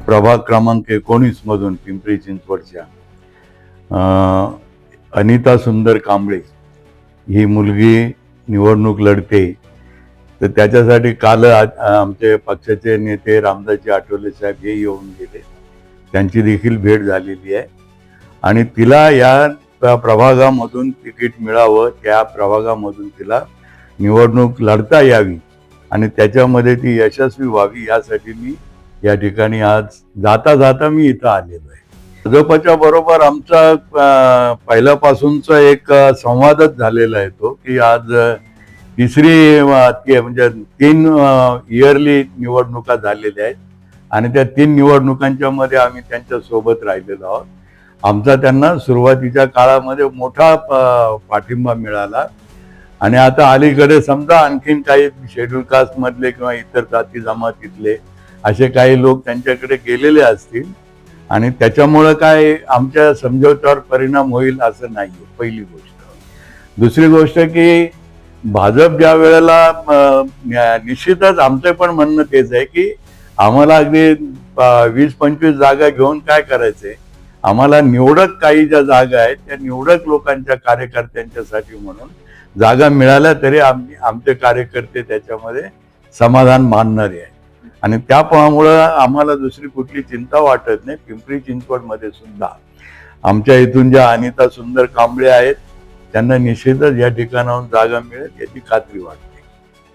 प्रभाग क्रमांक 19 मधून पिंपरी चिंचवडच्या अनिता सुंदर कांबळे ही मुलगी निवडणूक लढते. तर त्याच्यासाठी काल आमचे पक्षाचे नेते रामदासजी आठवले साहेब हे येऊन गेले. त्यांची देखील भेट झालेली आहे आणि तिला या प्रभागामधून तिकीट मिळावं, त्या प्रभागामधून तिला निवडणूक लढता यावी आणि त्याच्यामध्ये ती यशस्वी व्हावी यासाठी मी या ठिकाणी आज जाता मी इथं आलेलो आहे. भाजपच्या बरोबर आमचा पहिल्यापासूनचा एक संवादच झालेला आहे तो की आज तिसरी म्हणजे 3 इयरली निवडणुका झालेल्या आहेत आणि त्या 3 निवडणुकांच्या मध्ये आम्ही त्यांच्या सोबत राहिलेलो आहोत. आमचा त्यांना सुरुवातीच्या काळामध्ये मोठा पाठिंबा मिळाला आणि आता अलीकडे समजा आणखीन काही शेड्यूल कास्ट मधले किंवा इतर जाती जमातीतले असे काही लोक त्यांच्याकडे गेलेले असतील आणि त्याच्यामुळं काय आमच्या समझोत्यावर परिणाम होईल असं नाहीये, पहिली गोष्ट. दुसरी गोष्ट की भाजप ज्या वेळेला निश्चितच आमचं पण म्हणणं तेच आहे की आम्हाला अगदी 20-25 जागा घेऊन काय करायचंय, आम्हाला निवडक काही ज्या जागा आहेत त्या निवडक लोकांच्या कार्यकर्त्यांच्यासाठी म्हणून जागा मिळाल्या तरी आमचे कार्यकर्ते त्याच्यामध्ये समाधान मानणारे आहे आणि त्यामुळं आम्हाला दुसरी कुठली चिंता वाटत नाही. पिंपरी चिंचवडमध्ये सुद्धा आमच्या इथून ज्या अनिता सुंदर कांबळे आहेत त्यांना निश्चितच या ठिकाणाहून जागा मिळेल याची खात्री वाटते.